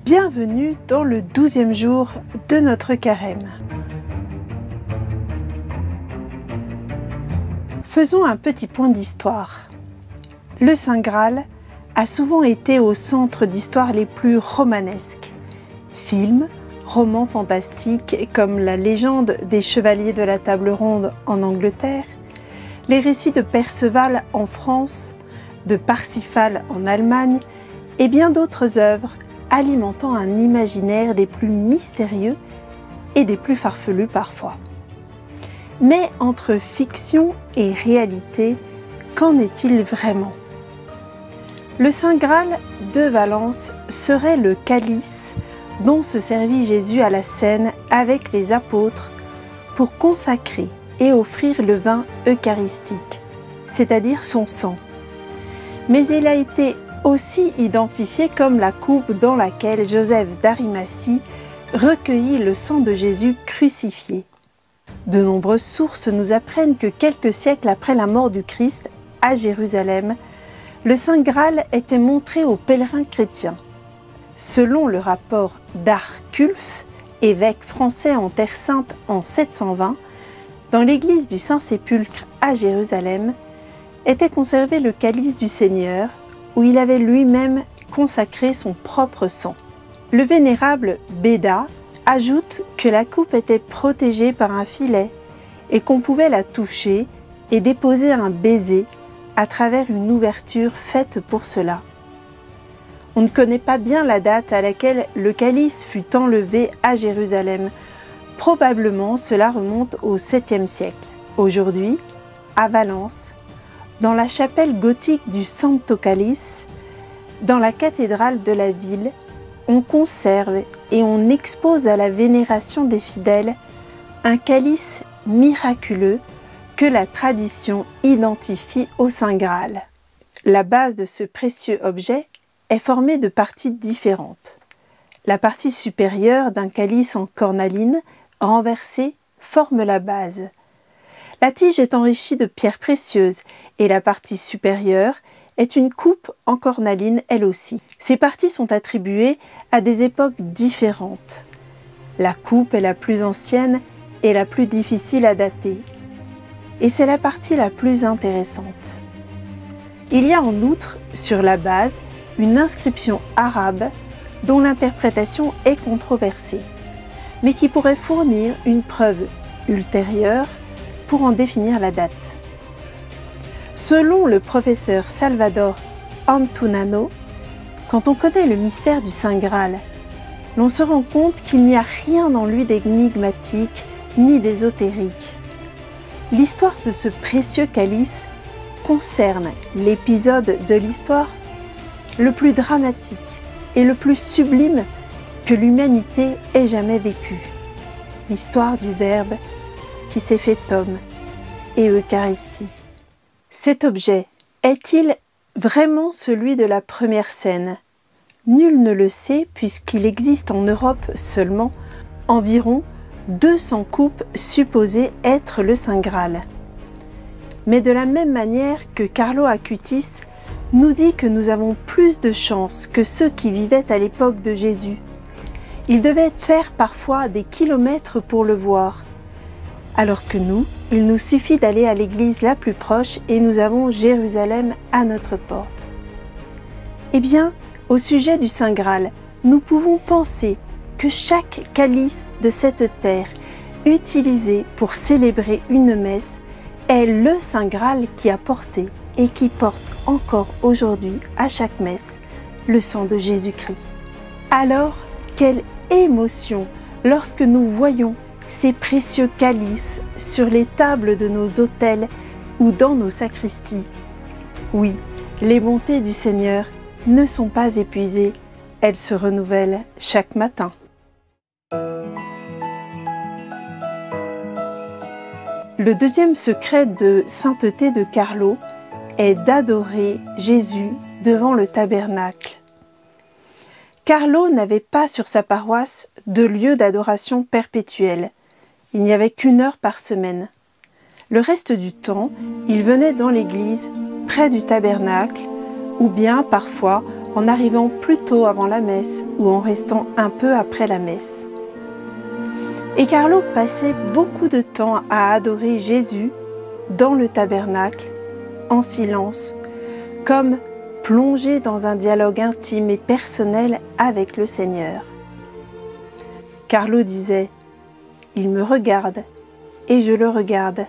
Bienvenue dans le 12e jour de notre carême. Faisons un petit point d'histoire. Le Saint Graal a souvent été au centre d'histoires les plus romanesques. Films, romans fantastiques comme la légende des Chevaliers de la Table Ronde en Angleterre, les récits de Perceval en France, de Parsifal en Allemagne et bien d'autres œuvres alimentant un imaginaire des plus mystérieux et des plus farfelus parfois. Mais entre fiction et réalité, qu'en est-il vraiment ? Le Saint Graal de Valence serait le calice dont se servit Jésus à la scène avec les apôtres pour consacrer et offrir le vin eucharistique, c'est-à-dire son sang. Mais il a été aussi identifié comme la coupe dans laquelle Joseph d'Arimathie recueillit le sang de Jésus crucifié. De nombreuses sources nous apprennent que quelques siècles après la mort du Christ, à Jérusalem, le Saint Graal était montré aux pèlerins chrétiens. Selon le rapport d'Arculf, évêque français en Terre Sainte en 720, dans l'église du Saint-Sépulcre à Jérusalem, était conservé le calice du Seigneur, où il avait lui-même consacré son propre sang. Le vénérable Béda ajoute que la coupe était protégée par un filet et qu'on pouvait la toucher et déposer un baiser à travers une ouverture faite pour cela. On ne connaît pas bien la date à laquelle le calice fut enlevé à Jérusalem. Probablement cela remonte au 7e siècle. Aujourd'hui, à Valence, dans la chapelle gothique du Santo Calice, dans la cathédrale de la ville, on conserve et on expose à la vénération des fidèles un calice miraculeux que la tradition identifie au Saint Graal. La base de ce précieux objet est formée de parties différentes. La partie supérieure d'un calice en cornaline renversée forme la base. La tige est enrichie de pierres précieuses et la partie supérieure est une coupe en cornaline elle aussi. Ces parties sont attribuées à des époques différentes. La coupe est la plus ancienne et la plus difficile à dater. Et c'est la partie la plus intéressante. Il y a en outre, sur la base, une inscription arabe dont l'interprétation est controversée, mais qui pourrait fournir une preuve ultérieure pour en définir la date. Selon le professeur Salvador Antunano, quand on connaît le mystère du Saint Graal, l'on se rend compte qu'il n'y a rien dans lui d'énigmatique ni d'ésotérique. L'histoire de ce précieux calice concerne l'épisode de l'histoire le plus dramatique et le plus sublime que l'humanité ait jamais vécu. L'histoire du Verbe qui s'est fait homme et Eucharistie. Cet objet est-il vraiment celui de la première scène ? Nul ne le sait puisqu'il existe en Europe seulement environ 200 coupes supposées être le Saint Graal. Mais de la même manière que Carlo Acutis nous dit que nous avons plus de chance que ceux qui vivaient à l'époque de Jésus. Il devait faire parfois des kilomètres pour le voir, alors que nous, il nous suffit d'aller à l'église la plus proche et nous avons Jérusalem à notre porte. Eh bien, au sujet du Saint Graal, nous pouvons penser que chaque calice de cette terre utilisé pour célébrer une messe est le Saint Graal qui a porté et qui porte encore aujourd'hui à chaque messe le sang de Jésus-Christ. Alors, quelle émotion lorsque nous voyons ces précieux calices sur les tables de nos autels ou dans nos sacristies. Oui, les bontés du Seigneur ne sont pas épuisées, elles se renouvellent chaque matin. Le deuxième secret de sainteté de Carlo est d'adorer Jésus devant le tabernacle. Carlo n'avait pas sur sa paroisse de lieu d'adoration perpétuel. Il n'y avait qu'une heure par semaine. Le reste du temps, il venait dans l'église, près du tabernacle, ou bien parfois en arrivant plus tôt avant la messe ou en restant un peu après la messe. Et Carlo passait beaucoup de temps à adorer Jésus dans le tabernacle, en silence, comme plongé dans un dialogue intime et personnel avec le Seigneur. Carlo disait « Il me regarde et je le regarde.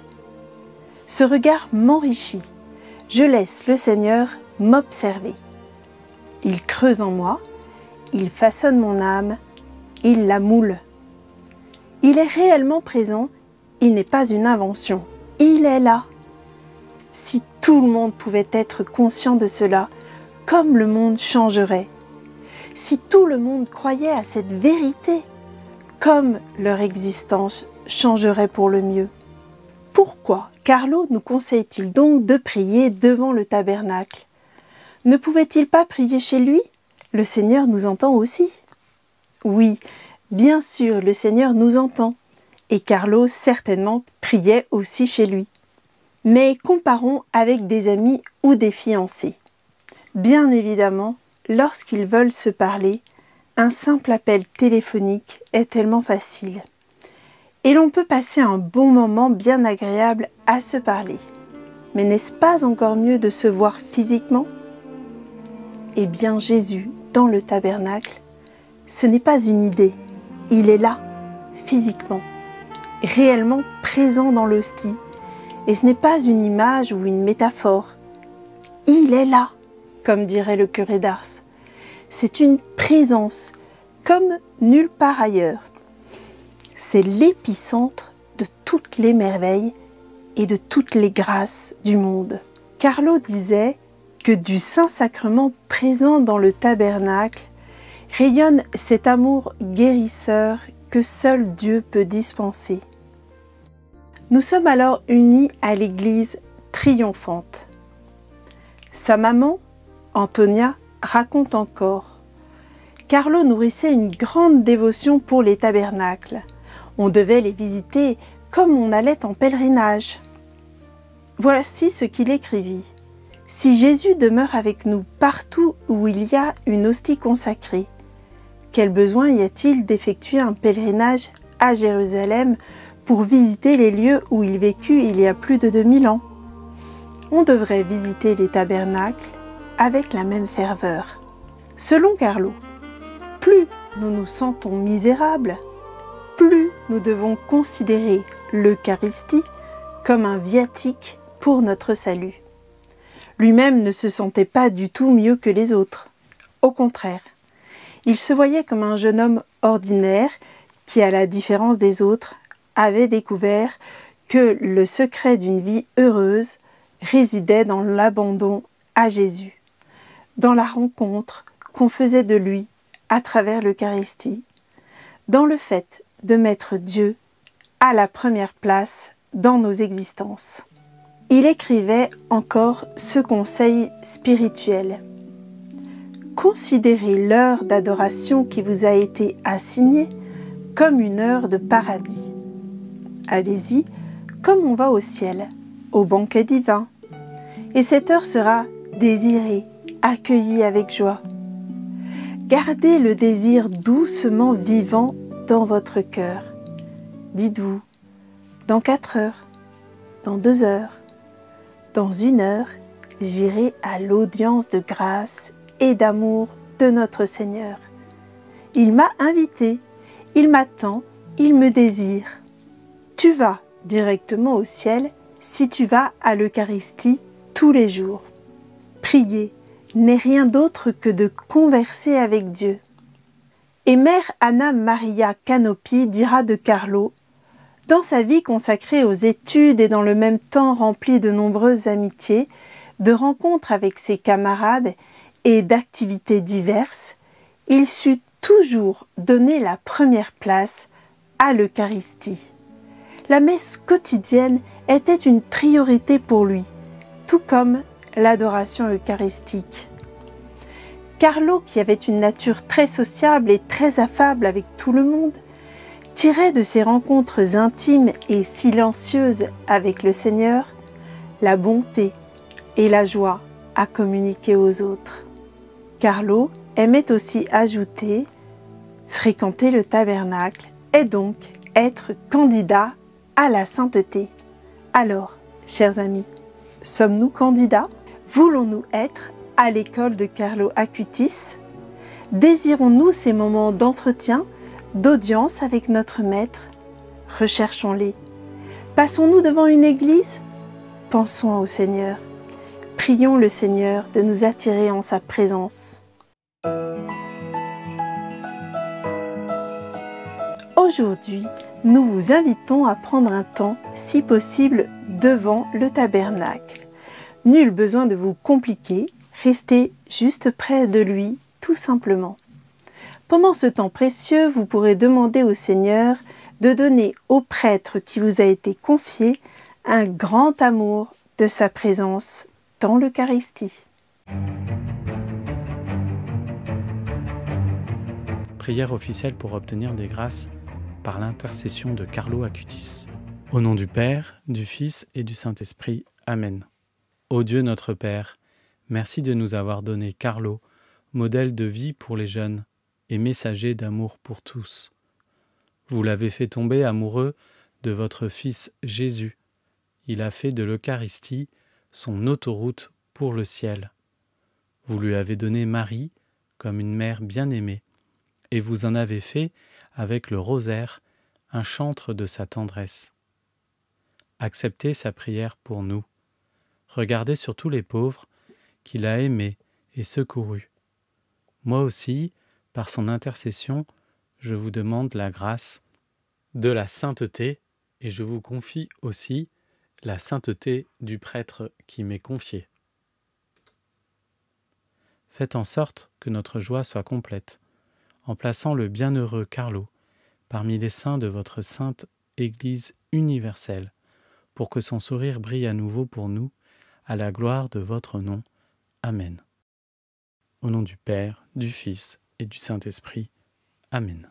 Ce regard m'enrichit. Je laisse le Seigneur m'observer. Il creuse en moi, il façonne mon âme, il la moule. Il est réellement présent, il n'est pas une invention, il est là. Si tout le monde pouvait être conscient de cela, comme le monde changerait. Si tout le monde croyait à cette vérité, comme leur existence changerait pour le mieux. Pourquoi Carlo nous conseille-t-il donc de prier devant le tabernacle? Ne pouvait-il pas prier chez lui? Le Seigneur nous entend aussi. Oui, bien sûr, le Seigneur nous entend. Et Carlo certainement priait aussi chez lui. Mais comparons avec des amis ou des fiancés. Bien évidemment, lorsqu'ils veulent se parler, un simple appel téléphonique est tellement facile. Et l'on peut passer un bon moment bien agréable à se parler. Mais n'est-ce pas encore mieux de se voir physiquement? Eh bien Jésus, dans le tabernacle, ce n'est pas une idée, il est là, physiquement, réellement présent dans l'hostie, et ce n'est pas une image ou une métaphore. Il est là, comme dirait le curé d'Ars. C'est une présence, comme nulle part ailleurs. C'est l'épicentre de toutes les merveilles et de toutes les grâces du monde. Carlo disait que du Saint-Sacrement présent dans le tabernacle rayonne cet amour guérisseur que seul Dieu peut dispenser. Nous sommes alors unis à l'Église triomphante. Sa maman, Antonia, raconte encore. Carlo nourrissait une grande dévotion pour les tabernacles. On devait les visiter comme on allait en pèlerinage. Voici ce qu'il écrivit. Si Jésus demeure avec nous partout où il y a une hostie consacrée, quel besoin y a-t-il d'effectuer un pèlerinage à Jérusalem pour visiter les lieux où il vécut il y a plus de 2000 ans? On devrait visiter les tabernacles avec la même ferveur. Selon Carlo, plus nous nous sentons misérables, plus nous devons considérer l'Eucharistie comme un viatique pour notre salut. Lui-même ne se sentait pas du tout mieux que les autres. Au contraire, il se voyait comme un jeune homme ordinaire qui, à la différence des autres, avait découvert que le secret d'une vie heureuse résidait dans l'abandon à Jésus, dans la rencontre qu'on faisait de lui à travers l'Eucharistie, dans le fait de mettre Dieu à la première place dans nos existences. Il écrivait encore ce conseil spirituel. Considérez l'heure d'adoration qui vous a été assignée comme une heure de paradis. Allez-y comme on va au ciel, au banquet divin. Et cette heure sera désirée, accueillie avec joie. Gardez le désir doucement vivant dans votre cœur. Dites-vous, dans 4 heures, dans 2 heures, dans 1 heure, j'irai à l'audience de grâce et d'amour de notre Seigneur. Il m'a invité, il m'attend, il me désire. Tu vas directement au ciel si tu vas à l'Eucharistie tous les jours. Prier n'est rien d'autre que de converser avec Dieu. Et Mère Anna Maria Canopi dira de Carlo, dans sa vie consacrée aux études et dans le même temps remplie de nombreuses amitiés, de rencontres avec ses camarades et d'activités diverses, il sut toujours donner la première place à l'Eucharistie. La messe quotidienne était une priorité pour lui, tout comme l'adoration eucharistique. Carlo, qui avait une nature très sociable et très affable avec tout le monde, tirait de ses rencontres intimes et silencieuses avec le Seigneur la bonté et la joie à communiquer aux autres. Carlo aimait aussi ajouter « fréquenter le tabernacle et donc être candidat à la sainteté ». Alors, chers amis, sommes-nous candidats? Voulons-nous être à l'école de Carlo Acutis? Désirons-nous ces moments d'entretien, d'audience avec notre Maître? Recherchons-les. Passons-nous devant une église? Pensons au Seigneur. Prions le Seigneur de nous attirer en sa présence. Aujourd'hui, nous vous invitons à prendre un temps, si possible, devant le tabernacle. Nul besoin de vous compliquer, restez juste près de lui, tout simplement. Pendant ce temps précieux, vous pourrez demander au Seigneur de donner au prêtre qui vous a été confié un grand amour de sa présence dans l'Eucharistie. Prière officielle pour obtenir des grâces par l'intercession de Carlo Acutis. Au nom du Père, du Fils et du Saint-Esprit. Amen. Ô Dieu notre Père, merci de nous avoir donné Carlo, modèle de vie pour les jeunes et messager d'amour pour tous. Vous l'avez fait tomber amoureux de votre Fils Jésus. Il a fait de l'Eucharistie son autoroute pour le ciel. Vous lui avez donné Marie comme une mère bien-aimée, et vous en avez fait, avec le rosaire, un chantre de sa tendresse. Acceptez sa prière pour nous. Regardez sur tous les pauvres qu'il a aimés et secourus. Moi aussi, par son intercession, je vous demande la grâce de la sainteté, et je vous confie aussi la sainteté du prêtre qui m'est confié. Faites en sorte que notre joie soit complète, en plaçant le bienheureux Carlo parmi les saints de votre sainte Église universelle, pour que son sourire brille à nouveau pour nous, à la gloire de votre nom. Amen. Au nom du Père, du Fils et du Saint-Esprit. Amen.